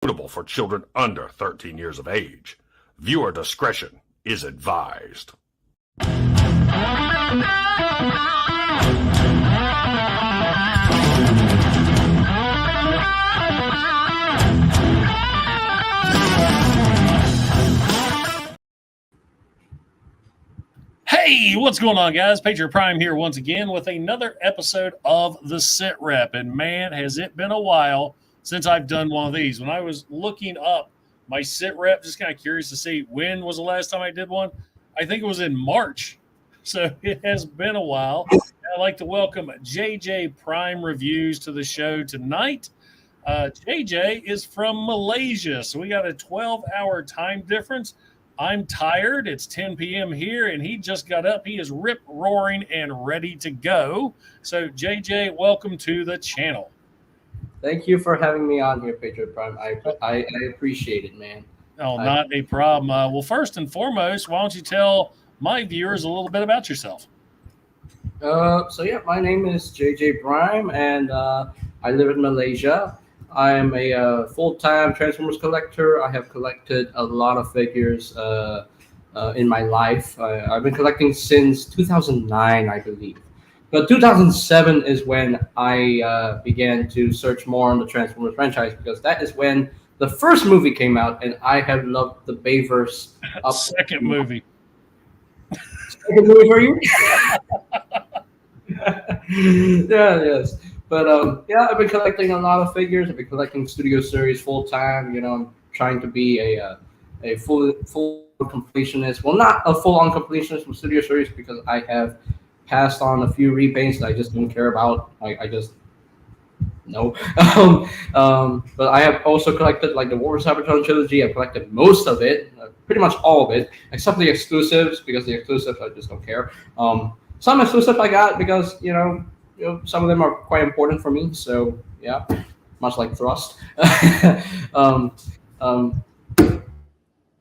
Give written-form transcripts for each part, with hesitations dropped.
Suitable for children under 13 years of age. Viewer discretion is advised. Hey, what's going on, guys? Patriot Prime here once again with another episode of the SITREP. And man, has it been a while since I've done one of these. When I was looking up my SITREP, just kind of curious to see when was the last time I did one. I think it was in March. So it has been a while. I'd like to welcome JJ Prime Reviews to the show tonight. JJ is from Malaysia, so we got a 12-hour time difference. I'm tired. It's 10 p.m. here, and he just got up. He is rip-roaring and ready to go. So, JJ, welcome to the channel. Thank you for having me on here, Patriot Prime. I appreciate it, man. Oh, not a problem. Well, first and foremost, why don't you tell my viewers a little bit about yourself? My name is JJ Prime, and I live in Malaysia. I'm a full-time Transformers collector. I have collected a lot of figures in my life. I've been collecting since 2009, I believe. But 2007 is when I began to search more on the Transformers franchise, because that is when the first movie came out, and I have loved the Bayverse. Second movie. Second movie for you? Yes. But I've been collecting a lot of figures. I've been collecting Studio Series full time. You know, I'm trying to be a full completionist. Well, not a full on completionist from Studio Series, because I have passed on a few repaints that I just don't care about. I just no. But I have also collected like the War Cybertron trilogy. I've collected most of it, pretty much all of it, except the exclusives, because the exclusives I just don't care. Some exclusives I got because some of them are quite important for me. So yeah, much like Thrust.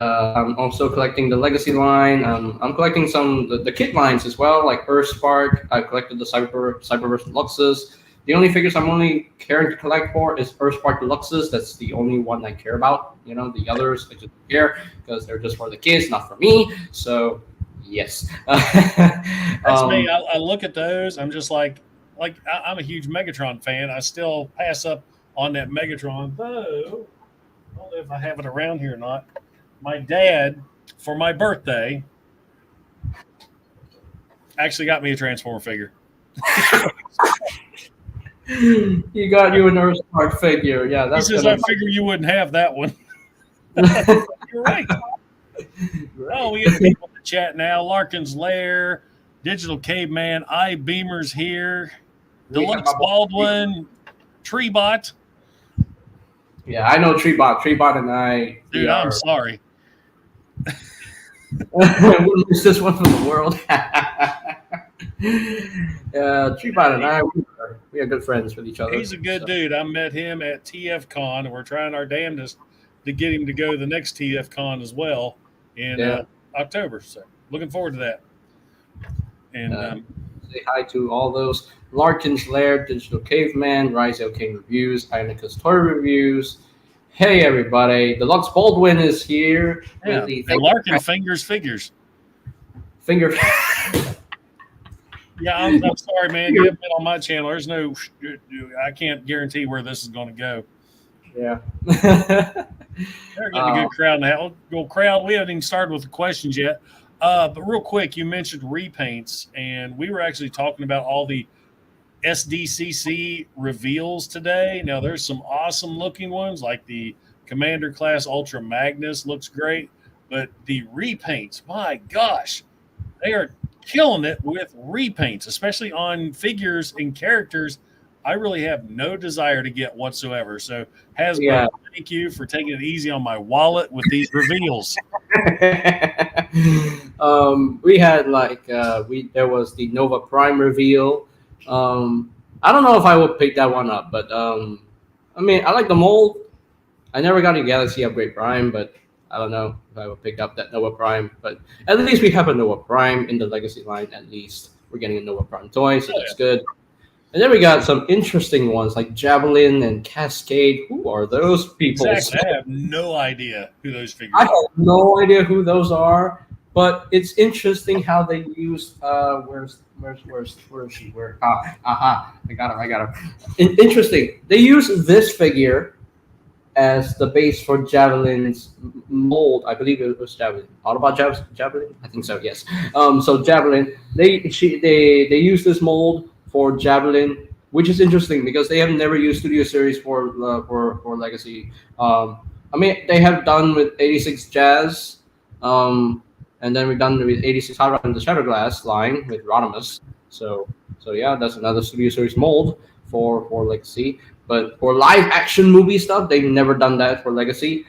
I'm also collecting the Legacy line. I'm collecting some the kit lines as well, like Earthspark. I collected the Cyberverse Deluxes. The only figures I'm only caring to collect for is Earthspark Deluxes. That's the only one I care about. You know, the others I just don't care because they're just for the kids, not for me. So yes. That's me. I look at those. I'm just like I'm a huge Megatron fan. I still pass up on that Megatron, though. I don't know if I have it around here or not. My dad, for my birthday, actually got me a Transformer figure. He got you an Earthspark figure. Yeah, he says, I figure you wouldn't have that one. You're right. Oh, we have people in the chat now. Larkin's Lair, Digital Caveman, iBeamer's here, Deluxe Baldwin, Treebot. Yeah, I know Treebot. Treebot and I. Dude, I'm sorry. We'll lose this one from the world. Treebot and I, we are good friends with each other. He's a good dude. I met him at TFCon, and we're trying our damnedest to get him to go to the next TFCon as well in October. So looking forward to that. And say hi to all those. Larkin's Lair, Digital Caveman, Rizal King Reviews, Ionica's Toy Reviews. Hey everybody, Deluxe Baldwin is here. Yeah, and Larkin fingers. Finger. Yeah, I'm sorry, man. You haven't been on my channel. There's no, I can't guarantee where this is going to go. Yeah. They're getting a good crowd now. Well, crowd, we haven't even started with the questions yet. But real quick, you mentioned repaints, and we were actually talking about all the SDCC reveals today. Now, there's some awesome looking ones, like the Commander Class Ultra Magnus looks great, but the repaints, my gosh, they are killing it with repaints, especially on figures and characters I really have no desire to get whatsoever. So, Hasbro, thank you for taking it easy on my wallet with these reveals. We had there was the Nova Prime reveal. I don't know if I would pick that one up, but I mean, I like the mold. I never got a Galaxy Upgrade Prime, but I don't know if I would pick up that Nova Prime. But at least we have a Nova Prime in the Legacy line. At least we're getting a Nova Prime toy, so that's good. And then we got some interesting ones like Javelin and Cascade. Who are those people? Exactly. I have no idea who those figures I are. have no idea who those are, but it's interesting how they use. Where's she? I got her. Interesting. They use this figure as the base for Javelin's mold. I believe it was Javelin. All about Javelin? I think so. Yes. So Javelin, they use this mold for Javelin, which is interesting because they have never used Studio Series for Legacy. I mean, they have done with 86 Jazz, and then we've done with 86 Hot Rod and the Shatterglass line with Rodimus. So yeah, that's another Studio Series mold for Legacy. But for live action movie stuff, they've never done that for Legacy.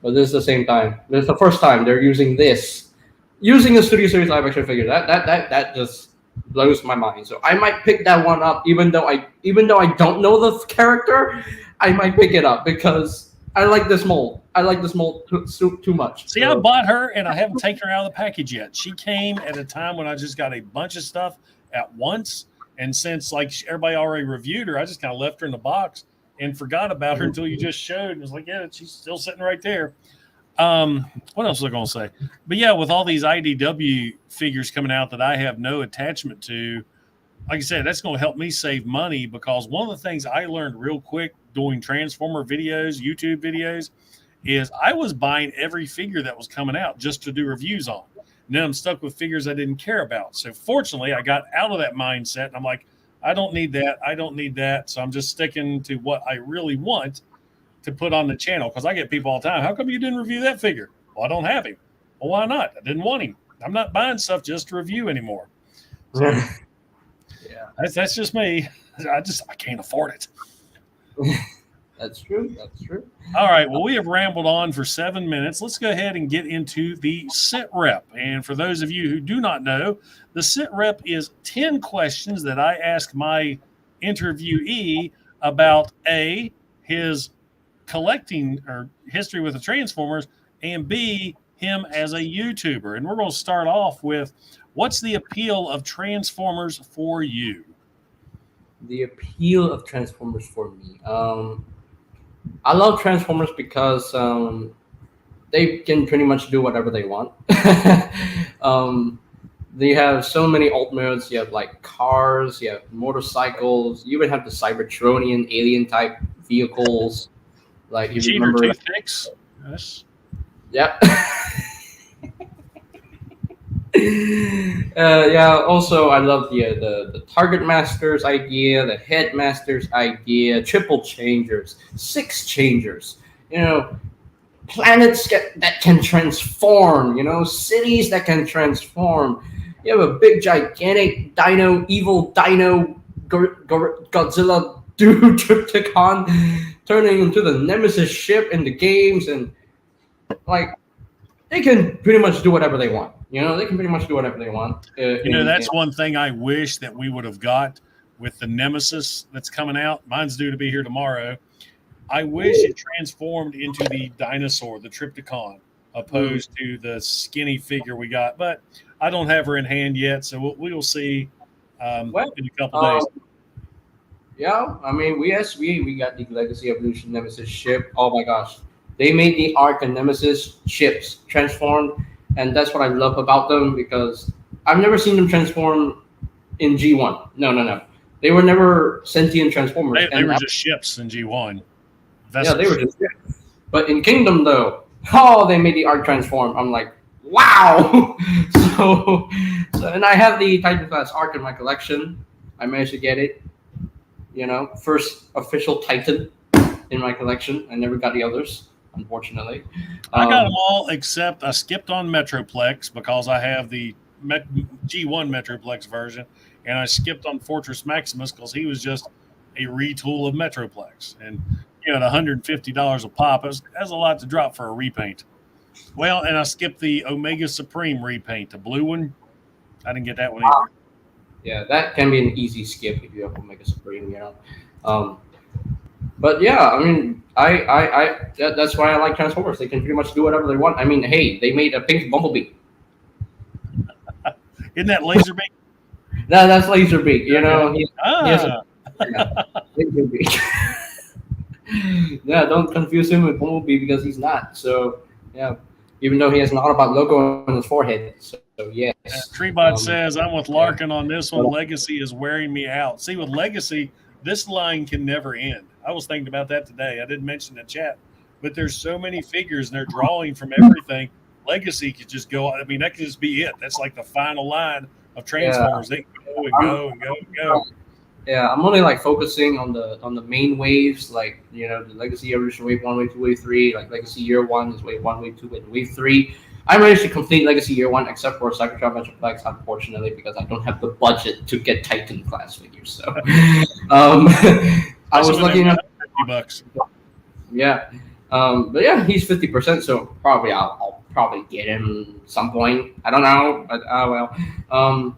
But this is the same time. This is the first time they're using a Studio Series live action figure. That just blows my mind. So I might pick that one up, even though I don't know the character. I might pick it up because I like this mold. I like this mold too much. See, I bought her and I haven't taken her out of the package yet. She came at a time when I just got a bunch of stuff at once. And since like everybody already reviewed her, I just kind of left her in the box and forgot about her until you just showed. And it was like, yeah, she's still sitting right there. What else was I going to say? But yeah, with all these IDW figures coming out that I have no attachment to, like I said, that's going to help me save money because one of the things I learned real quick doing Transformer videos, YouTube videos, is I was buying every figure that was coming out just to do reviews on. And then I'm stuck with figures I didn't care about. So fortunately, I got out of that mindset. And I'm like, I don't need that. I don't need that. So I'm just sticking to what I really want to put on the channel. Because I get people all the time, how come you didn't review that figure? Well, I don't have him. Well, why not? I didn't want him. I'm not buying stuff just to review anymore. So Yeah, that's just me. I can't afford it. that's true. That's true. All right. Well, we have rambled on for 7 minutes. Let's go ahead and get into the SITREP. And for those of you who do not know, the SITREP is 10 questions that I ask my interviewee about A, his collecting or history with the Transformers, and B, him as a YouTuber. And we're going to start off with, what's the appeal of Transformers for you? The appeal of Transformers for me. I love Transformers because they can pretty much do whatever they want. They have so many alt modes. You have like cars, you have motorcycles, you even have the Cybertronian alien type vehicles. Like if you remember, Toyhax. Yes. Yep. Yeah. Also, I love the Target Masters idea, the Headmasters idea, triple changers, 6 changers. You know, planets that can transform. You know, cities that can transform. You have a big, gigantic evil dino, Godzilla dude Triptychon turning into the Nemesis ship in the games, and like they can pretty much do whatever they want. You know, they can pretty much do whatever they want. That's one thing I wish that we would have got with the Nemesis that's coming out. Mine's due to be here tomorrow. I wish it transformed into the dinosaur, the Triptychon, opposed to the skinny figure we got. But I don't have her in hand yet, so we'll see in a couple days. Yeah, I mean, we got the Legacy Evolution Nemesis ship. Oh my gosh, they made the Arc and Nemesis ships transformed, and that's what I love about them because I've never seen them transform in G1. No. They were never sentient Transformers. They were just ships in G1. Yeah, they were just ships. But in Kingdom, though, they made the Arc transform. I'm like, wow! so, and I have the Titan class Arc in my collection. I managed to get it. You know, first official Titan in my collection. I never got the others, unfortunately. I got them all except I skipped on Metroplex because I have the G1 Metroplex version, and I skipped on Fortress Maximus because he was just a retool of Metroplex. And, at $150 a pop, that's a lot to drop for a repaint. Well, and I skipped the Omega Supreme repaint, the blue one. I didn't get that one either. Yeah, that can be an easy skip if you have Omega Supreme, But yeah, I mean, that's why I like Transformers. They can pretty much do whatever they want. I mean, hey, they made a pink Bumblebee. Isn't that Laserbeak? That's Laserbeak. He Yeah, it could be. Yeah, don't confuse him with Bumblebee because he's not. So yeah, even though he has an Autobot logo on his forehead. So yes. Treebot says, I'm with yeah. Larkin on this one. Legacy is wearing me out. See, with Legacy, this line can never end. I was thinking about that today. I didn't mention the chat, but there's so many figures and they're drawing from everything. Legacy could just go. I mean, that could just be it. That's like the final line of Transformers. They go and go and go and go. Yeah, I'm only like focusing on the main waves, like the Legacy Evolution Wave 1, Wave 2, Wave 3. Like Legacy Year 1 is Wave 1, Wave 2, and Wave 3. I managed to complete Legacy Year 1 except for Cybertron Metroplex, unfortunately, because I don't have the budget to get Titan class figures. So I was looking at $50. Yeah. But yeah, he's 50%, so probably I'll probably get him some point. I don't know, but well.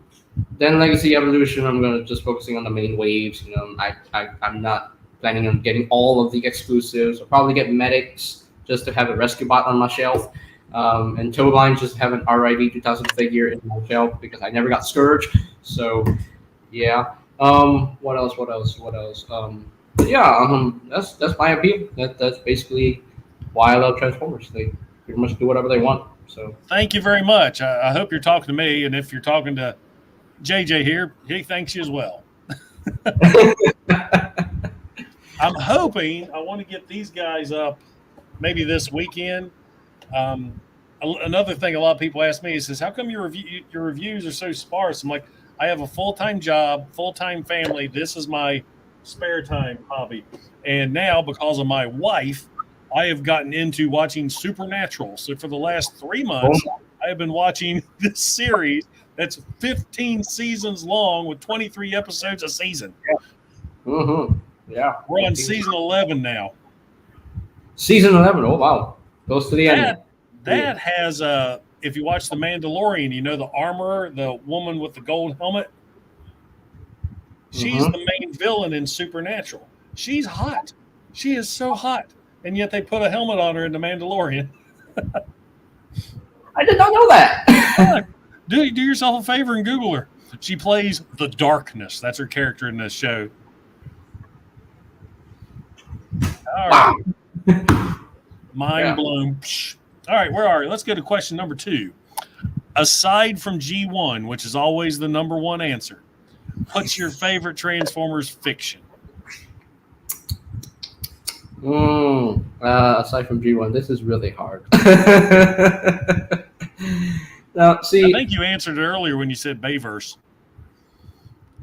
Then Legacy Evolution, I'm gonna just focusing on the main waves. I'm not planning on getting all of the exclusives. I'll probably get Medics just to have a Rescue Bot on my shelf. And Towline just have an RID 2000 figure in my shelf because I never got Scourge. So yeah. What else? That's my appeal. That's basically why I love Transformers. They pretty much do whatever they want. So thank you very much. I hope you're talking to me, and if you're talking to JJ here, he thanks you as well. I'm hoping I want to get these guys up maybe this weekend. Another thing a lot of people ask me is, how come your reviews are so sparse? I'm like, I have a full-time job, full-time family. This is my spare time hobby. And now, because of my wife, I have gotten into watching Supernatural. So for the last 3 months, I have been watching this series that's 15 seasons long with 23 episodes a season. Yeah. Mm-hmm. Yeah. We're on season 11 now. Season 11. Oh, wow. Goes to the end. That has, if you watch The Mandalorian, the armorer, the woman with the gold helmet. She's the main villain in Supernatural. She's hot. She is so hot. And yet they put a helmet on her in The Mandalorian. I did not know that. Do yourself a favor and Google her. She plays the Darkness. That's her character in this show. All right. Mind blown. All right, where are we? Let's go to question number 2. Aside from G1, which is always the number one answer, what's your favorite Transformers fiction? Aside from G1, this is really hard. Now, see, I think you answered it earlier when you said Bayverse.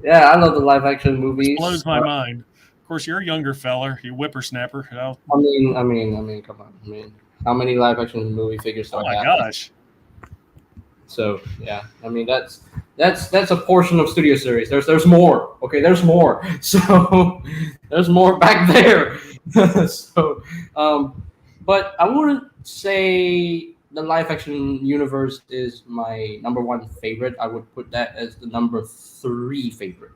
Yeah, I love the live action movies. It blows my mind. Of course, you're a younger feller, you whippersnapper. I mean, come on. I mean, how many live action movie figures do I have? Oh my gosh. So yeah, I mean that's a portion of Studio Series. There's more. Okay, there's more. So there's more back there. So, but I wouldn't say the live action universe is my number 1 favorite. I would put that as the number 3 favorite.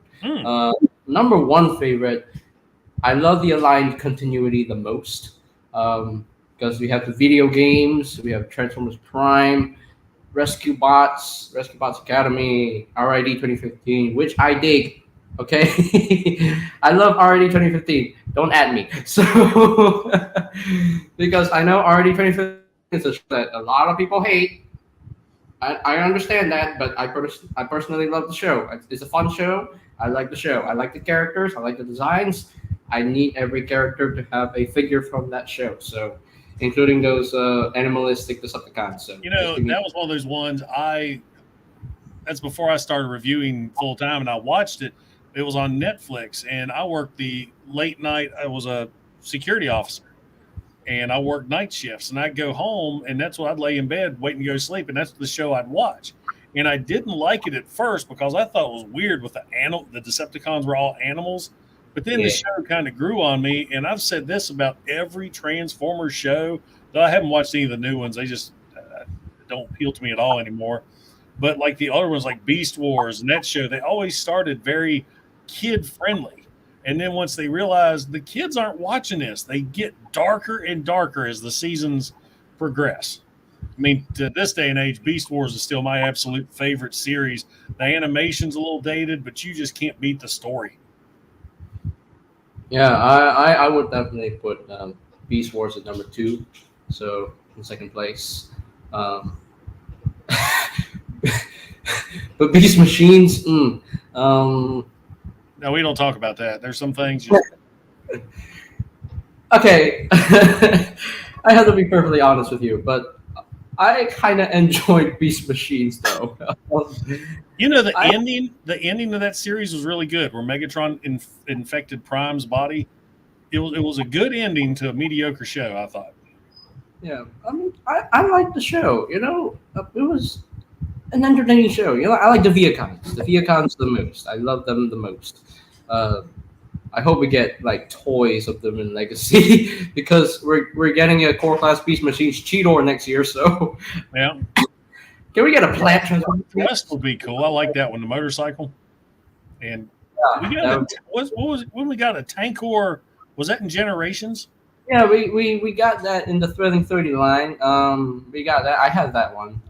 Number 1 favorite, I love the aligned continuity the most because we have the video games, we have Transformers Prime, Rescue Bots Academy, RID 2015, which I dig. Okay, I love RID 2015. Don't add me. So because I know RID 2015 is a show that a lot of people hate. I understand that, but I personally love the show. It's a fun show. I like the show. I like the characters. I like the designs. I need every character to have a figure from that show. So, including those animalistic Decepticons. So, that was one of those ones that's before I started reviewing full time, and I watched it. It was on Netflix, and I worked the late night. I was a security officer, and I worked night shifts, and I'd go home, and that's what I'd lay in bed waiting to go to sleep, and that's the show I'd watch. And I didn't like it at first because I thought it was weird with the Decepticons were all animals. But then the show kind of grew on me, and I've said this about every Transformers show. Though I haven't watched any of the new ones. They just don't appeal to me at all anymore. But like the other ones, like Beast Wars and that show, they always started very kid-friendly. And then once they realized the kids aren't watching this, they get darker and darker as the seasons progress. I mean, to this day and age, Beast Wars is still my absolute favorite series. The animation's a little dated, but you just can't beat the story. Yeah, I would definitely put Beast Wars at number 2. So in second place. Um, but Beast Machines, No, we don't talk about that. There's some things just okay. I have to be perfectly honest with you, but I kind of enjoyed Beast Machines though. you know the I- ending of that series was really good, where Megatron infected Prime's body. It was a good ending to a mediocre show, I thought. Yeah, I mean, I liked the show. You know, it was an entertaining show. You know, I like the Viacons. The Viacons the most. I love them the most. Uh, I hope we get like toys of them in Legacy because we're getting a core class Beast Machines Cheetor next year. So Yeah, can we get a plant transformer? Thrust would be cool. I like that one, the motorcycle. And we Yeah, got what was it, when we got a Tankor? Was that in Generations? yeah, we got that in the Thrilling 30 line. We got that. I had that one.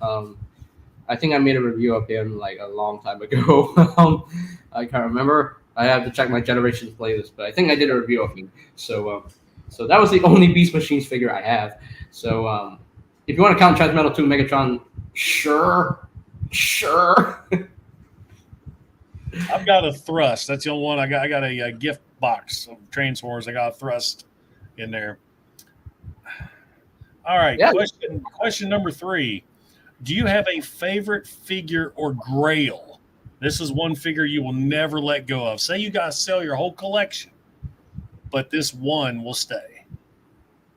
I think I made a review of him like a long time ago. I can't remember. I have to check my Generations playlist, but I think I did a review of him. So that was the only Beast Machines figure I have. So if you want to count Transmetal 2 Megatron, sure. I've got a Thrust. That's the only one I got. I got a gift box of Transformers. I got a Thrust in there. All right. Yeah. Question number 3. Do you have a favorite figure or grail? This is one figure you will never let go of. Say you guys sell your whole collection, but this one will stay.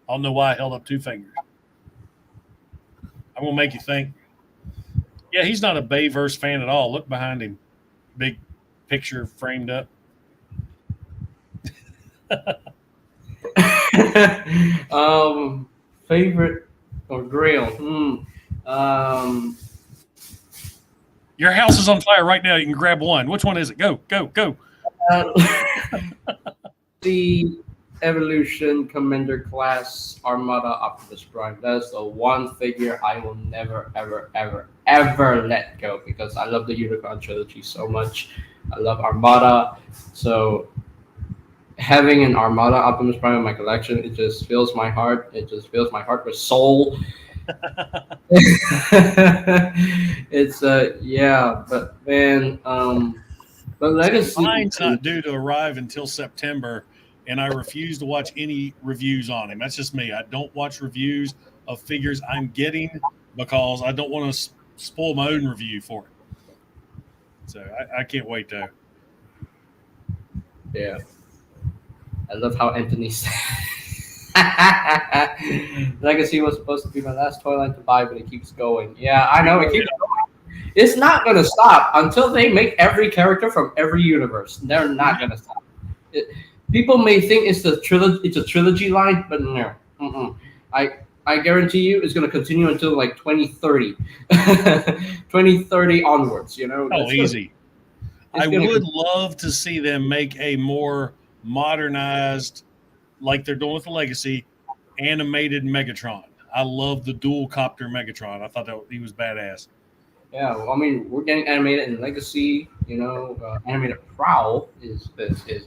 I don't know why I held up 2 fingers. I'm going to make you think. Yeah, he's not a Bayverse fan at all. Look behind him. Big picture framed up. Favorite or grail? Your house is on fire right now. You can grab one. Which one is it? Go. The Evolution Commander class Armada Optimus Prime. That's the one figure I will never, ever let go because I love the Unicron trilogy so much. I love Armada. So having an Armada Optimus Prime in my collection, it just fills my heart. It just fills my heart with soul. It's yeah, but man, but Legacy. Mine's not due to arrive until September, and I refuse to watch any reviews on him. That's just me. I don't watch reviews of figures I'm getting because I don't want to spoil my own review for it. So I can't wait though. Yeah, I love how Anthony said. Legacy was supposed to be my last toy line to buy, but it keeps going. Yeah, I know it keeps going. It's not gonna stop until they make every character from every universe. They're not gonna stop. People may think it's a trilogy line, but no. I guarantee you, it's gonna continue until like 2030, 2030 onwards. You know. Oh, easy. I would love to see them make a more modernized, like they're doing with the Legacy, animated Megatron. I love the dual copter Megatron. I thought that he was badass. Yeah, well, I mean, we're getting animated in Legacy. You know, animated Prowl is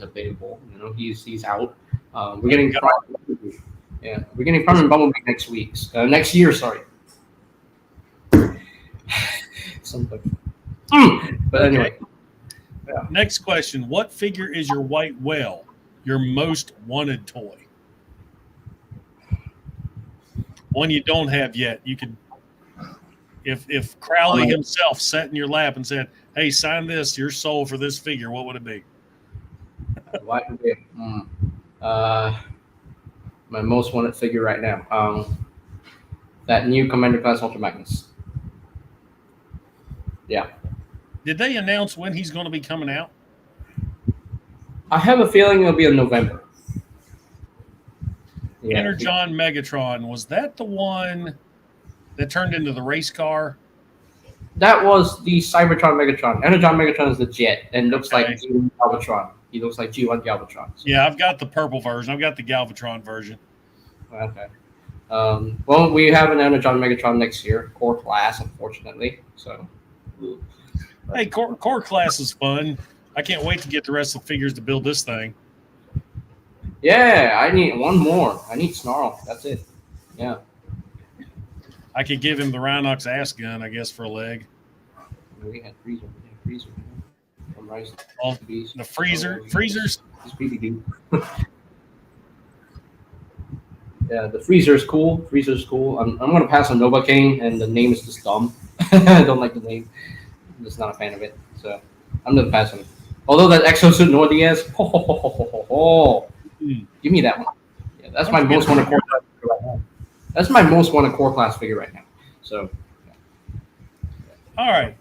available. You know, he's out. We're getting we're getting Prime and Bumblebee next year. Sorry. Something. But anyway. Yeah. Next question: what figure is your white whale? Your most wanted toy? One you don't have yet. You could, if Crowley himself sat in your lap and said, "Hey, sign this, your soul for this figure," what would it be? White whale. My most wanted figure right now. That new Commander class Ultra Magnus. Yeah. Did they announce when he's going to be coming out? I have a feeling it'll be in November. Yeah. Energon Megatron, was that the one that turned into the race car? That was the Cybertron Megatron. Energon Megatron is the jet and looks like G1 Galvatron. He looks like G1 Galvatron. So. Yeah, I've got the purple version. I've got the Galvatron version. Okay. Well, we have an Energon Megatron next year, core class, unfortunately. So. Hey, core class is fun. I can't wait to get the rest of the figures to build this thing. Yeah, I need one more. I need Snarl. That's it. Yeah. I could give him the Rhinox ass gun, I guess, for a leg. We had Freezer. From Rise to Oh, Beast. the freezers. He's really dude. Yeah, the Freezer's cool. I'm gonna pass on Novocaine, and the name is just dumb. I don't like the name. I'm just not a fan of it. So I'm gonna pass on it. Although that Exosuit Nordias, give me that one. Yeah, that's my most wanted core class figure right now. That's my most wanted core class figure right now. So All right.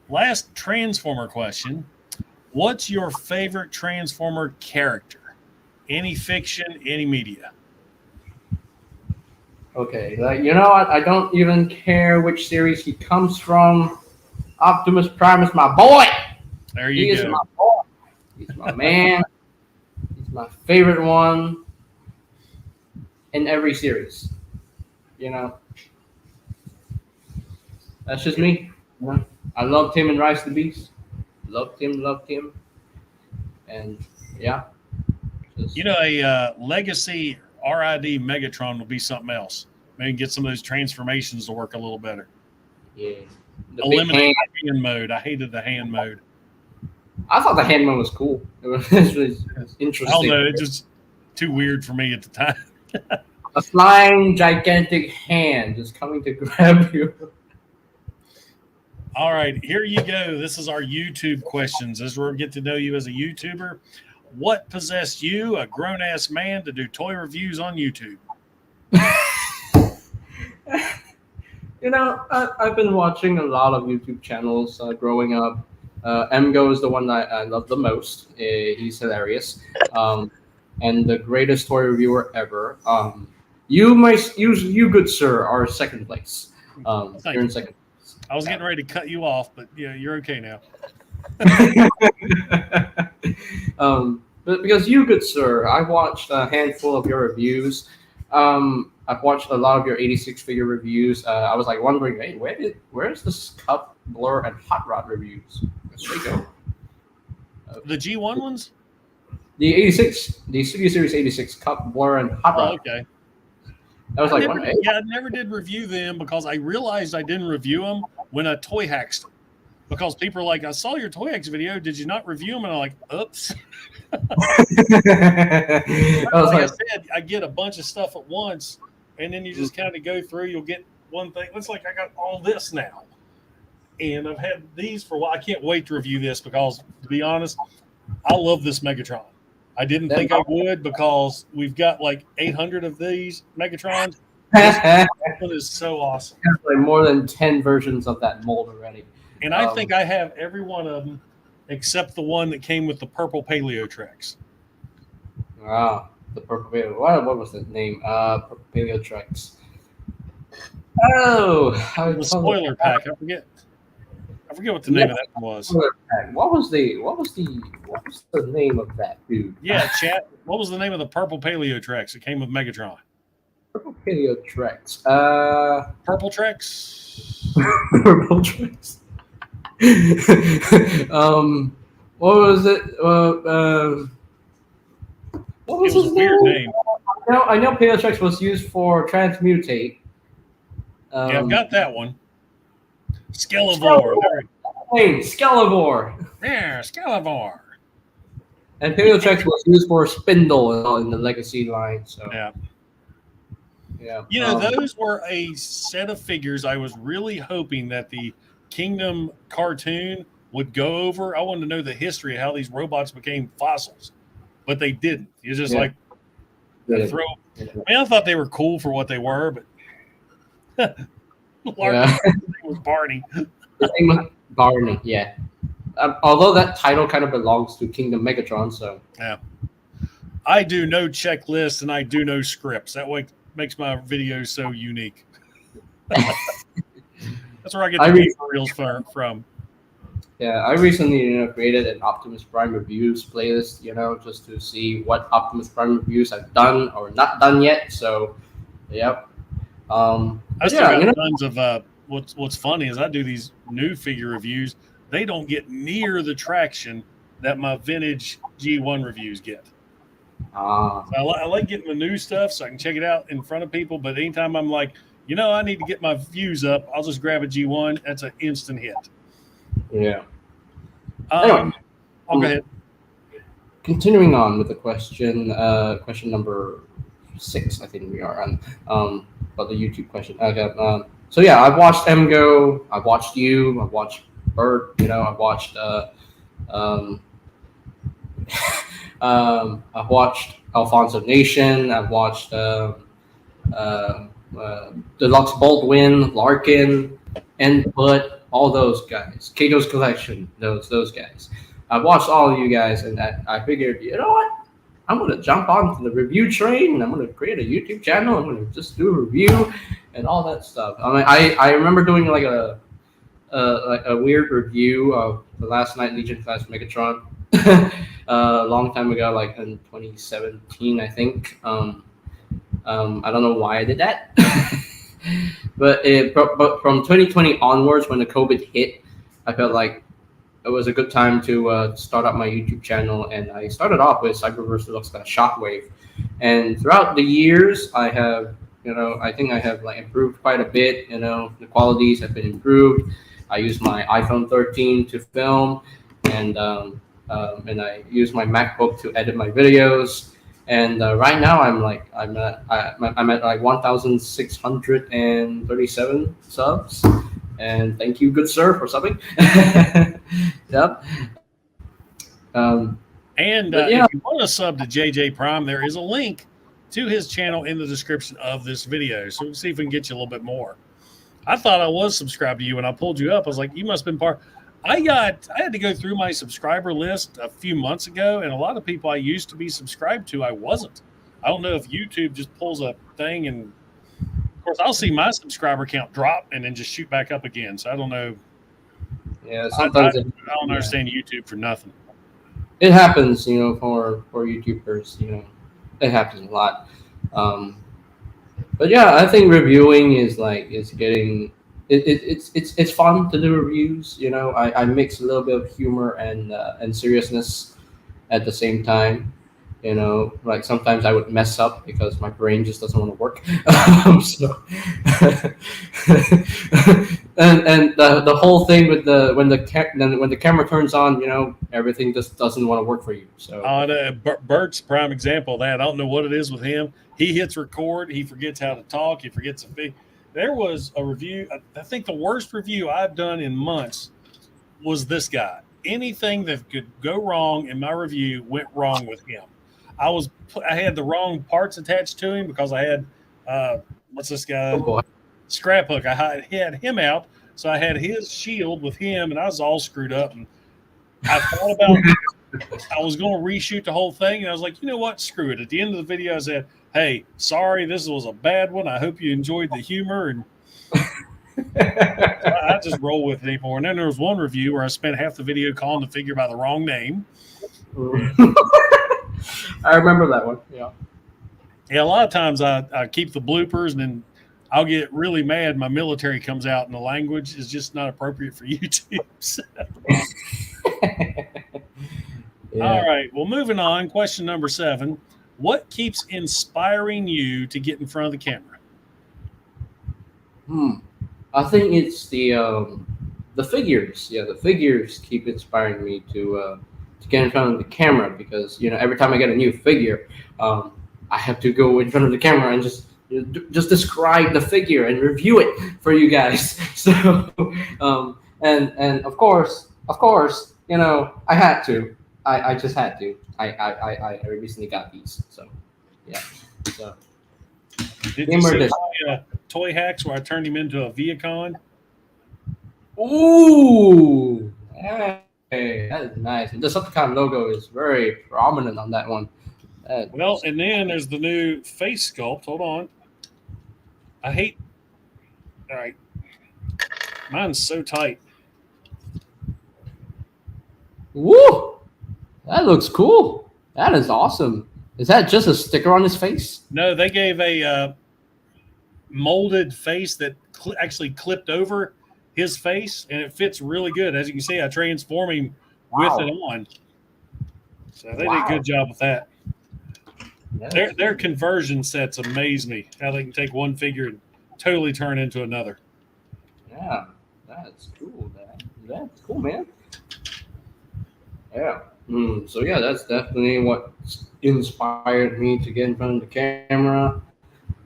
Last Transformer question. What's your favorite Transformer character? Any fiction, any media? okay, you know what? I don't even care which series he comes from. Optimus Prime is my boy. There He you is go. my boy. He's my man. He's my favorite one in every series. You know, that's just me. You know? I loved him in Rise to the Beast. Loved him. And yeah. Just, You know, a legacy RID Megatron will be something else. Maybe get some of those transformations to work a little better. yeah. The big Eliminate hand. the hand mode. I hated the hand mode. I thought the hand mode was cool. It was interesting. I don't know. It's just too weird for me at the time. A flying gigantic hand just coming to grab you. All right, here you go. This is our YouTube questions. As we're get to know you as a YouTuber, what possessed you, a grown-ass man, to do toy reviews on YouTube? You know, I've been watching a lot of YouTube channels growing up. Mgo is the one that I love the most. He's hilarious, and the greatest toy reviewer ever. You good sir, are second place. Thank You're in you. second. I was getting ready to cut you off, but yeah, you're okay now. But because you good sir, I watched a handful of your reviews. I've watched a lot of your 86 figure reviews. I was like wondering, hey, where's this Cup, Blur, and Hot Rod reviews? There you go. The G1 ones? The 86, the Studio Series 86 Cup, Blur, and Hot Rod. Oh, okay. I was I like, never, hey. yeah, I never did review them because I realized I didn't review them when I Toyhaxed them. Because people are like, I saw your Toyhax video. Did you not review them? And I'm like, oops. I was Like I like, said, I get a bunch of stuff at once, and then you just kind of go through. You'll get one thing. It's like I got all this now, and I've had these for a while. I can't wait to review this because, to be honest, I love this Megatron. I didn't think I would because we've got like 800 of these Megatrons. This one is so awesome. like more than 10 versions of that mold already. And I think I have every one of them except the one that came with the purple Paleo Trex. Wow, the purple paleo. What was the name? Purple paleo Trex. Oh, The spoiler pack. I forget what the name of that was. Spoiler pack. What was the name of that dude? Yeah, chat. What was the name of the purple Paleo Trex that came with Megatron? Purple paleo Trex. Purple Trex. Purple Trex. What was it? What was It was his a weird name? name. I know paleo Trex was used for transmutate. Yeah, I've got that one. Skelevor. Hey, Skelevor. Yeah, Skelevor. And paleo Trex was used for spindle in the Legacy line. So Yeah. yeah. You know, those were a set of figures I was really hoping that the Kingdom cartoon would go over. I wanted to know the history of how these robots became fossils, but they didn't. It's just like throw. I mean, I thought they were cool for what they were, but Yeah. His name was Barney. His name was Barney. Yeah. Although that title kind of belongs to Kingdom Megatron, so Yeah. I do no checklists and I do no scripts. That way makes my videos so unique. That's where I get the reels from. Yeah, I recently created an Optimus Prime reviews playlist, just to see what Optimus Prime reviews I've done or not done yet. So, yep. I still got tons of what's funny is I do these new figure reviews. They don't get near the traction that my vintage G1 reviews get. Ah, So I like getting the new stuff so I can check it out in front of people. But anytime I'm like, I need to get my views up, I'll just grab a G1. That's an instant hit. yeah. Anyway, I'll go ahead. Continuing on with the question, question number 6, I think we are on, about the YouTube question. Okay, so yeah, I've watched MGO, I've watched you, I've watched Bert, I've watched, I've watched Alfonso Nation, I've watched Deluxe Baldwin, Larkin, Input, all those guys, Kato's Collection, those guys. I watched all of you guys, and I figured, you know what? I'm gonna jump onto the review train, and I'm gonna create a YouTube channel. I'm gonna just do a review and all that stuff. I mean, I remember doing like a weird review of the Last Night Legion class Megatron a long time ago, like in 2017, I think. I don't know why I did that, but from 2020 onwards, when the COVID hit, I felt like it was a good time to start up my YouTube channel, and I started off with Cyberverse Deluxe Shockwave, and throughout the years, I have, I think I have like improved quite a bit. The qualities have been improved. I use my iPhone 13 to film, and I use my MacBook to edit my videos. And right now, I'm at like 1,637 subs. And thank you, good sir, for subbing. Yep. And yeah. if you want to sub to JJ Prime, there is a link to his channel in the description of this video. So we'll see if we can get you a little bit more. I thought I was subscribed to you when I pulled you up. I was like, you must have been part. I had to go through my subscriber list a few months ago, and a lot of people I used to be subscribed to, I wasn't. I don't know if YouTube just pulls a thing, and of course I'll see my subscriber count drop and then just shoot back up again. So I don't know. Yeah, sometimes I don't understand YouTube for nothing. It happens, for YouTubers, it happens a lot. But yeah, I think reviewing is getting it's fun to do reviews. I mix a little bit of humor and seriousness at the same time. Like sometimes I would mess up because my brain just doesn't want to work. So and the whole thing with when the camera turns on, everything just doesn't want to work for you. So Bert's prime example of that. I don't know what it is with him. He hits record, he forgets how to talk, he forgets to. There was a review. I think the worst review I've done in months was this guy. Anything that could go wrong in my review went wrong with him. I had the wrong parts attached to him because I had what's this guy? Scrap Hook. I had him out, so I had his shield with him, and I was all screwed up. And I thought about I was going to reshoot the whole thing, and I was like, you know what? Screw it. At the end of the video, I said, hey, sorry, this was a bad one. I hope you enjoyed the humor. And I just roll with it anymore. And then there was one review where I spent half the video calling the figure by the wrong name. I remember that one. Yeah. Yeah, a lot of times I keep the bloopers, and then I'll get really mad. My military comes out, and the language is just not appropriate for YouTube. So. Yeah. All right. Well, moving on. Question number 7. What keeps inspiring you to get in front of the camera? I think it's the figures. Yeah, the figures keep inspiring me to get in front of the camera because every time I get a new figure, I have to go in front of the camera and just describe the figure and review it for you guys. So and of course, I had to. I just had to. I recently got these, so yeah. So did you see my Toyhax where I turned him into a Viacon? Ooh, hey, that is nice. The Decepticon logo is very prominent on that one. Well, and then there's the new face sculpt. Hold on. All right. Mine's so tight. Woo! That looks cool. That is awesome. Is that just a sticker on his face? No, they gave a molded face that actually clipped over his face, and it fits really good. As you can see, I transform him with it on. So they did a good job with that. Their conversion sets amaze me. How they can take one figure and totally turn it into another. Yeah, that's cool. That's cool, man. Yeah. So yeah, that's definitely what inspired me to get in front of the camera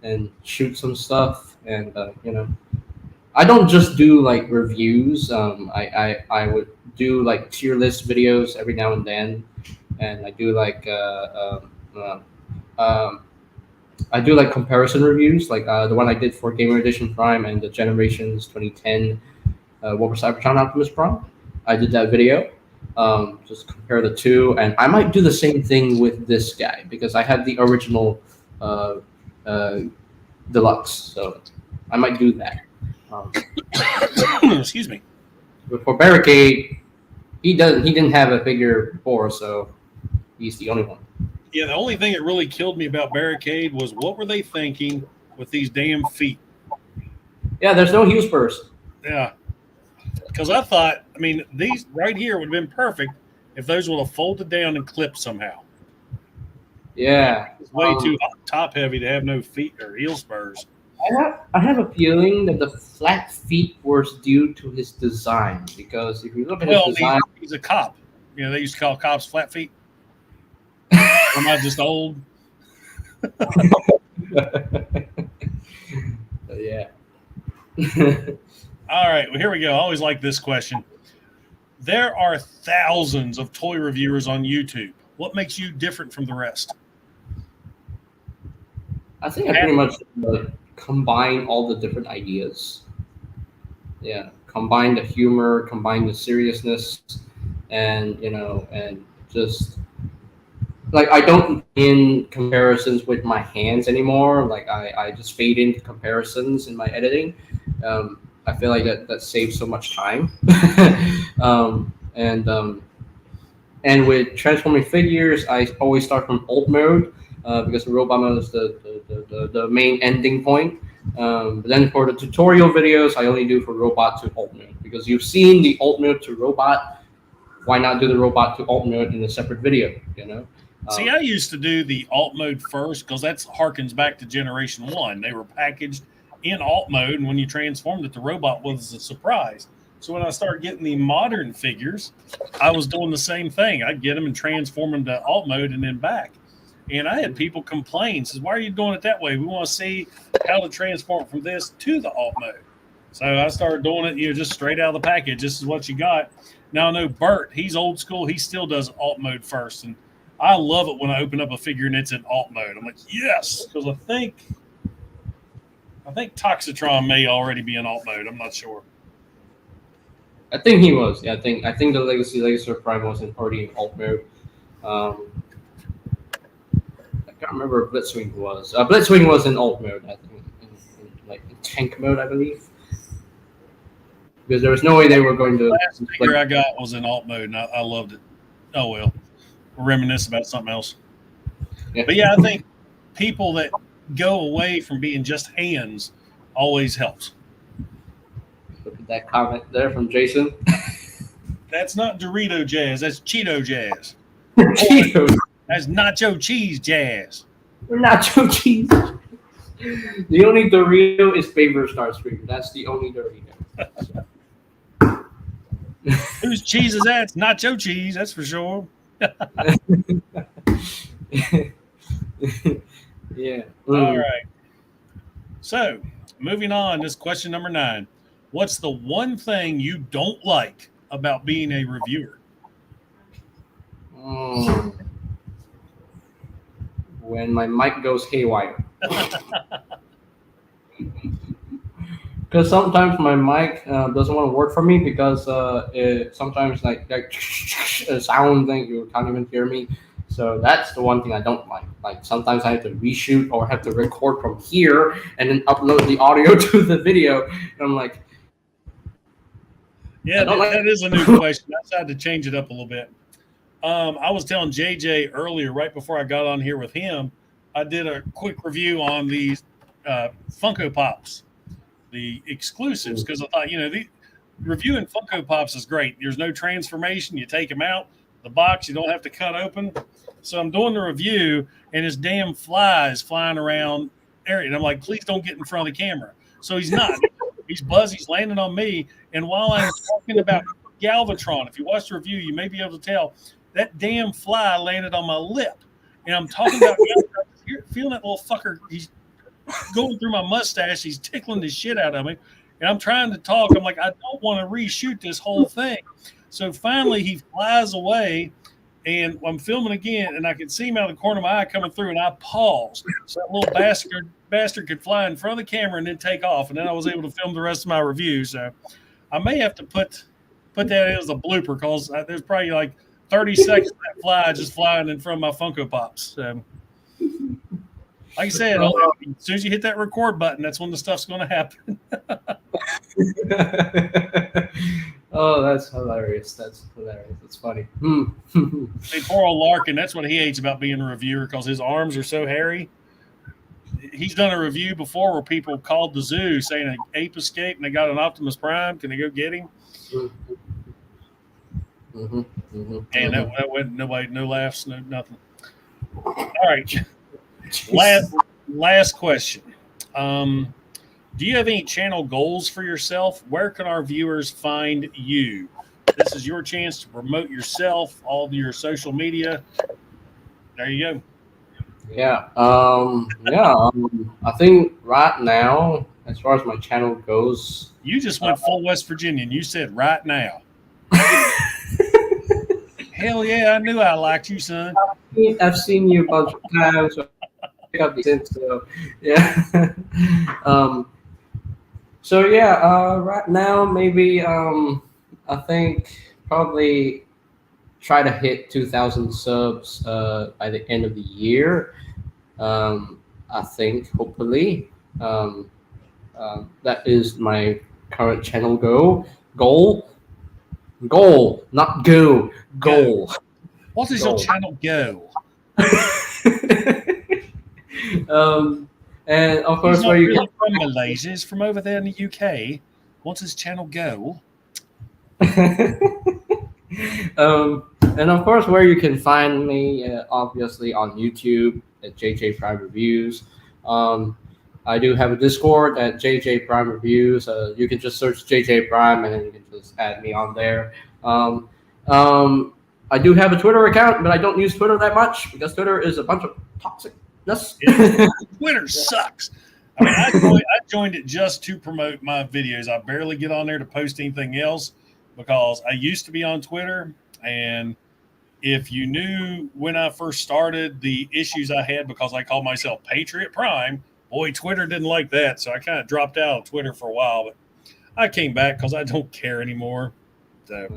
and shoot some stuff. And I don't just do like reviews. I would do like tier list videos every now and then, and I do like I do like comparison reviews, like the one I did for Gamer Edition Prime and the Generations 2010 Wolver Cybertron Optimus Prime. I did that video. Just compare the two, and I might do the same thing with this guy because I have the original deluxe, so I might do that. Excuse me. But for Barricade, he didn't have a figure before, so he's the only one. Yeah, the only thing that really killed me about Barricade was what were they thinking with these damn feet? Yeah, there's no heel spurs. Yeah. Because I thought, I mean, these right here would have been perfect if those would have folded down and clipped somehow. Yeah. It's way too top heavy to have no feet or heel spurs. I have a feeling that the flat feet was due to his design, because if you look at his design, he's a cop. You know, they used to call cops flat feet. Am I just old? Yeah. All right, well, here we go. I always like this question. There are thousands of toy reviewers on YouTube. What makes you different from the rest? I think I pretty much combine all the different ideas. Yeah, combine the humor, combine the seriousness, and and just like I don't in comparisons with my hands anymore. Like I just fade into comparisons in my editing. I feel like that saves so much time. And with transforming figures, I always start from alt mode because the robot mode is the main ending point. But then for the tutorial videos, I only do for robot to alt mode, because you've seen the alt mode to robot. Why not do the robot to alt mode in a separate video? See, I used to do the alt mode first because that harkens back to Generation 1. They were packaged in alt mode, and when you transformed it, the robot was a surprise. So when I started getting the modern figures, I was doing the same thing. I'd get them and transform them to alt mode and then back. And I had people complain, says, "Why are you doing it that way? We want to see how to transform from this to the alt mode." So I started doing it, just straight out of the package. This is what you got. Now I know Bert, he's old school. He still does alt mode first. And I love it when I open up a figure and it's in alt mode. I'm like, yes, because I think Toxitron may already be in alt mode. I'm not sure. I think he was. Yeah, I think the Legacy Prime was already in alt mode. I can't remember if Blitzwing was. Blitzwing was in alt mode, I think, in tank mode, I believe. Because there was no way they were going to. The last figure I got was in alt mode, and I loved it. Oh well, we'll reminisce about something else. Yeah. But yeah, I think people that go away from being just hands always helps. Look at that comment there from Jason. That's not Dorito jazz. That's Cheeto jazz. Cheetos. That's nacho cheese jazz. Nacho cheese. The only Dorito is Favor Starscream. That's the only Dorito. Whose cheese is that? It's nacho cheese, that's for sure. Yeah. All right. So, moving on, this question number 9. What's the one thing you don't like about being a reviewer? When my mic goes haywire. Because sometimes my mic doesn't want to work for me because it sometimes like a sound thing, you can't even hear me. So that's the one thing I don't like. Like sometimes I have to reshoot or have to record from here and then upload the audio to the video. And I'm like, yeah, that is a new question. I decided to change it up a little bit. I was telling JJ earlier, right before I got on here with him, I did a quick review on these Funko Pops, the exclusives, because I thought, the reviewing Funko Pops is great. There's no transformation. You take them out, the box you don't have to cut open. So I'm doing the review, and this damn fly is flying around area. And I'm like, please don't get in front of the camera. So he's not. He's buzzing. He's landing on me. And while I'm talking about Galvatron, if you watch the review, you may be able to tell that damn fly landed on my lip. And I'm talking about Galvatron. You're feeling that little fucker. He's going through my mustache. He's tickling the shit out of me. And I'm trying to talk. I'm like, I don't want to reshoot this whole thing. So finally he flies away. And I'm filming again, and I can see him out of the corner of my eye coming through, and I paused so that little bastard could fly in front of the camera and then take off. And then I was able to film the rest of my review. So I may have to put that in as a blooper, because there's probably like 30 seconds of that fly just flying in front of my Funko Pops. So, like I said, as soon as you hit that record button, that's when the stuff's going to happen. Oh, that's hilarious. That's hilarious. That's funny. Hey, poor old Larkin, that's what he hates about being a reviewer, because his arms are so hairy. He's done a review before where people called the zoo saying an ape escaped and they got an Optimus Prime. Can they go get him? And that went nobody, no laughs, no nothing. All right. Last question. Do you have any channel goals for yourself? Where can our viewers find you? This is your chance to promote yourself, all of your social media. There you go. Yeah. I think right now, as far as my channel goes, you just went full West Virginia and you said right now. Hell yeah, I knew I liked you, son. I've seen you a bunch of times. So I pick up the sense, so yeah. So yeah, right now maybe I think probably try to hit 2,000 subs by the end of the year. I think hopefully that is my current channel goal, not go, goal. What is your channel goal? And of course, he's not where you really from Malaysia, he's from over there in the UK. What's his channel goal? And of course, where you can find me, obviously on YouTube at JJ Prime Reviews. I do have a Discord at JJ Prime Reviews. You can just search JJ Prime and then you can just add me on there. I do have a Twitter account, but I don't use Twitter that much because Twitter is a bunch of toxicness. Twitter sucks. I mean, I joined it just to promote my videos. I barely get on there to post anything else because I used to be on Twitter. And if you knew when I first started the issues I had because I called myself Patriot Prime, boy, Twitter didn't like that. So I kind of dropped out of Twitter for a while. But I came back because I don't care anymore. So.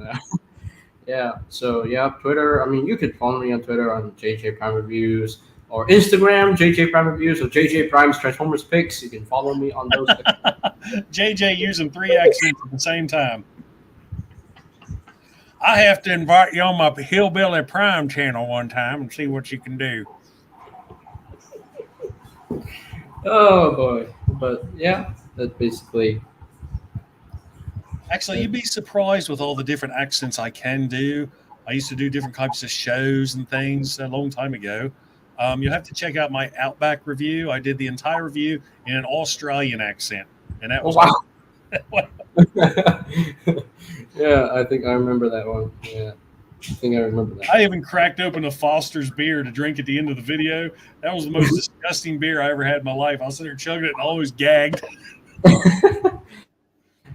Yeah. So, yeah, Twitter. I mean, you could follow me on Twitter on JJ Prime Reviews or Instagram, JJ Prime Reviews, or JJ Prime's Transformers Picks. You can follow me on those. JJ using 3 accents at the same time. I have to invite you on my Hillbilly Prime channel one time and see what you can do. Oh, boy. But, yeah, that's basically... Actually, you'd be surprised with all the different accents I can do. I used to do different types of shows and things a long time ago. You'll have to check out my Outback review. I did the entire review in an Australian accent. And that was Yeah, I think I remember that one. Yeah, I think I remember that. I even cracked open a Foster's beer to drink at the end of the video. That was the most disgusting beer I ever had in my life. I was sitting there chugging it and always gagged.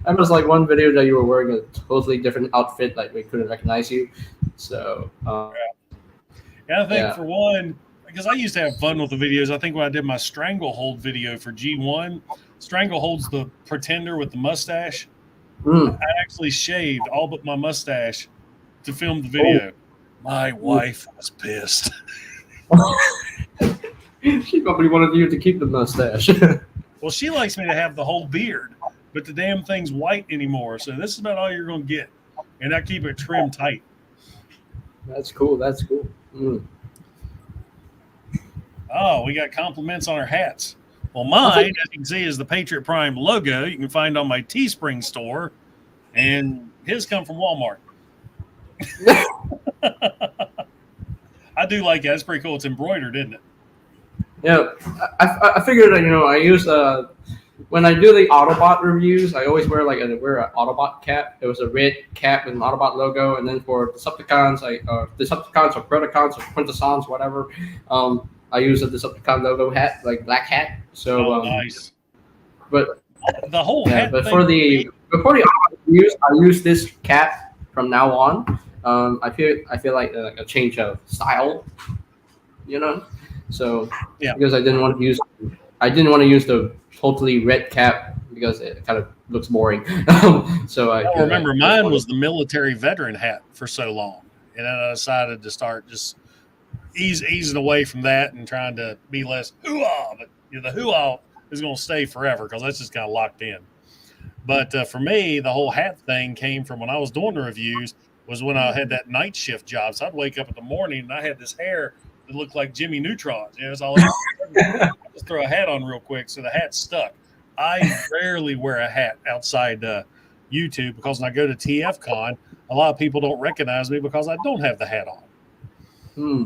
I was like one video that you were wearing a totally different outfit, like we couldn't recognize you. So, yeah, I think for one, because I used to have fun with the videos. I think when I did my Stranglehold video for G1, Stranglehold's the pretender with the mustache. I actually shaved all but my mustache to film the video. My wife was pissed. She probably wanted you to keep the mustache. Well, she likes me to have the whole beard, but the damn thing's white anymore. So this is about all you're going to get. And I keep it trimmed tight. That's cool. That's cool. Oh, we got compliments on our hats. Well, mine, as you can see, is the Patriot Prime logo. You can find on my Teespring store. And his come from Walmart. I do like that. It's pretty cool. It's embroidered, isn't it? Yeah, I figured that I use when I do the Autobot reviews, I always wear an Autobot cap. It was a red cap with an Autobot logo, and then for Decepticons, Decepticons or Predacons or Quintessons, whatever, I use a Decepticon logo hat, like black hat. So nice. But the whole hat. But before the Autobot reviews, I use this cap from now on. I feel like a change of style, So because I didn't want to use the totally red cap because it kind of looks boring. So I remember mine was the military veteran hat for so long, and then I decided to start just easing away from that and trying to be less hoo-ah. But the hoo-ah is going to stay forever because that's just kind of locked in. But for me, the whole hat thing came from when I was doing the reviews. Was when I had that night shift job. So I'd wake up in the morning and I had this hair that looked like Jimmy Neutron. It's all I just throw a hat on real quick, so the hat stuck. I rarely wear a hat outside YouTube because when I go to TFCon, a lot of people don't recognize me because I don't have the hat on.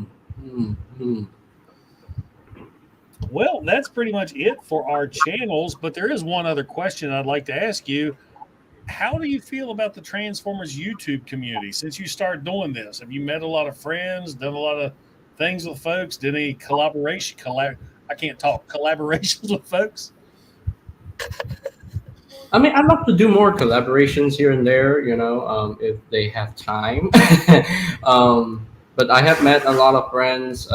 Well, that's pretty much it for our channels, but there is one other question I'd like to ask you. How do you feel about the Transformers YouTube community since you started doing this? Have you met a lot of friends, done a lot of things with folks, did any collaborations with folks? I mean, I'd love to do more collaborations here and there, if they have time. But I have met a lot of friends,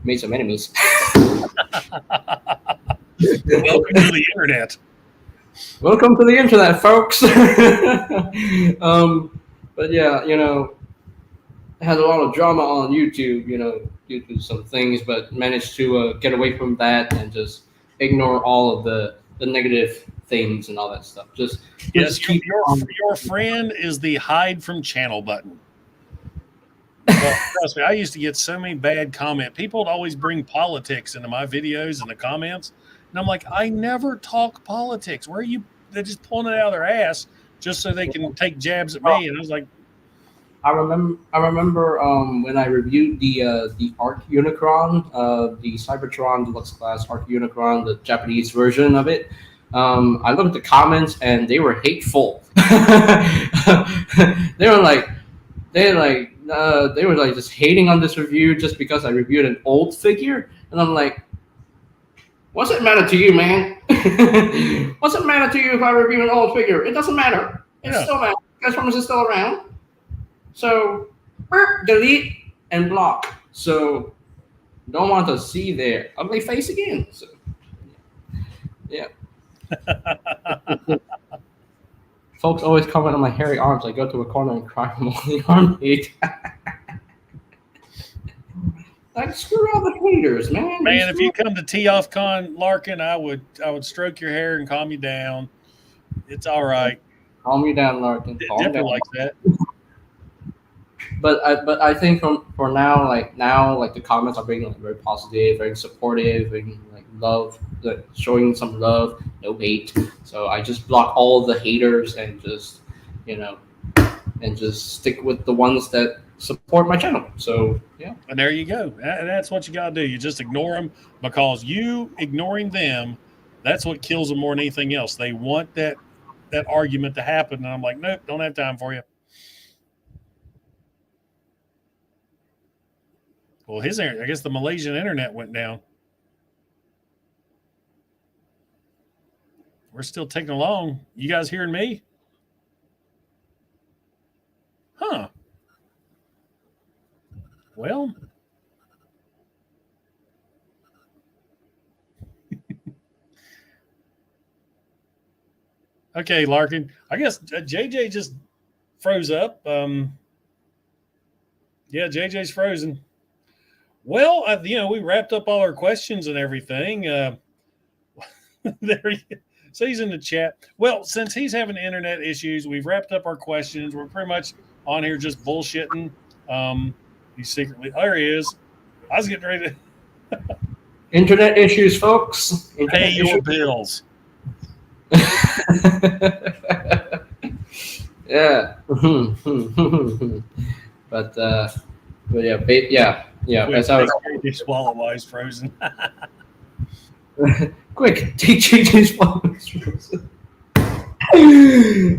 made some enemies. Welcome to the internet. Welcome to the internet, folks. But yeah, I had a lot of drama on YouTube, due to some things, but managed to get away from that and just ignore all of the negative things and all that stuff. Just keep your friend is the hide from channel button. Well, trust me, I used to get so many bad comments. People would always bring politics into my videos in the comments. And I'm like, I never talk politics. Where are you? They're just pulling it out of their ass just so they can take jabs at me. And I was like, I remember when I reviewed the Arc Unicron, the Cybertron Deluxe Class Arc Unicron, the Japanese version of it. I looked at the comments and they were hateful. They were just hating on this review just because I reviewed an old figure, and I'm like, what's it matter to you, man? What's it matter to you if I review an old figure? It doesn't matter. It still matters. Transformers is still around. So, delete and block. So, don't want to see their ugly face again. So, yeah. Folks always comment on my hairy arms. I go to a corner and cry from all the arm hate. Like, screw all the haters, man. Man, if you come to TFCon, Larkin, I would stroke your hair and calm you down. It's all right. Calm you down, Larkin. Dipper likes that. But I think for now, the comments are being very positive, very supportive, and love, showing some love, no hate. So I just block all the haters and just stick with the ones that support my channel. So yeah. And there you go. That's what you got to do. You just ignore them, because you ignoring them, that's what kills them more than anything else. They want that argument to happen, and I'm like, nope, don't have time for you. Well, I guess the Malaysian internet went down. We're still taking along. You guys hearing me? Huh. Well. Okay, Larkin. I guess JJ just froze up. Yeah, JJ's frozen. Well, we wrapped up all our questions and everything. There he says in the chat. Well, since he's having internet issues, we've wrapped up our questions. We're pretty much on here just bullshitting. He's secretly, there he is. I was getting ready to. Internet issues, folks. Pay your bills. Yeah. but yeah, yeah. Quick, As I make was sure your swallow wise frozen. quick, take JJ's phone.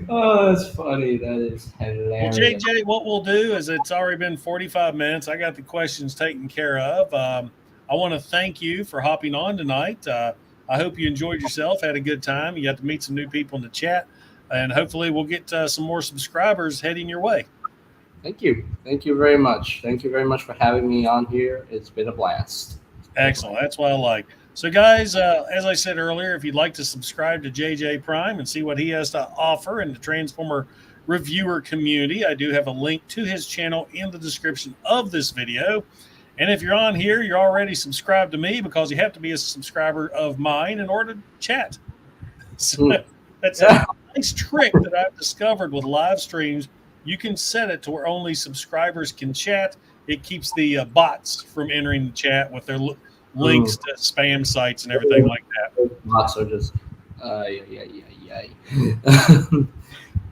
Oh, that's funny. That is Well, hilarious. JJ, what we'll do is it's already been 45 minutes. I got the questions taken care of. I want to thank you for hopping on tonight. I hope you enjoyed yourself, had a good time. You got to meet some new people in the chat, and hopefully we'll get some more subscribers heading your way. Thank you. Thank you very much. Thank you very much for having me on here. It's been a blast. Excellent. That's what I like. So, guys, as I said earlier, if you'd like to subscribe to JJ Prime and see what he has to offer in the Transformer reviewer community, I do have a link to his channel in the description of this video. And if you're on here, you're already subscribed to me because you have to be a subscriber of mine in order to chat. So that's a nice trick that I've discovered with live streams. You can set it to where only subscribers can chat. It keeps the bots from entering the chat with their links to spam sites and everything like that. Bots are just, yeah.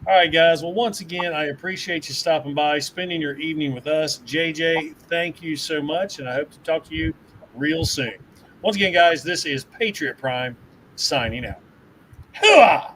All right, guys. Well, once again, I appreciate you stopping by, spending your evening with us. JJ, thank you so much, and I hope to talk to you real soon. Once again, guys, this is Patriot Prime signing out. Hooah!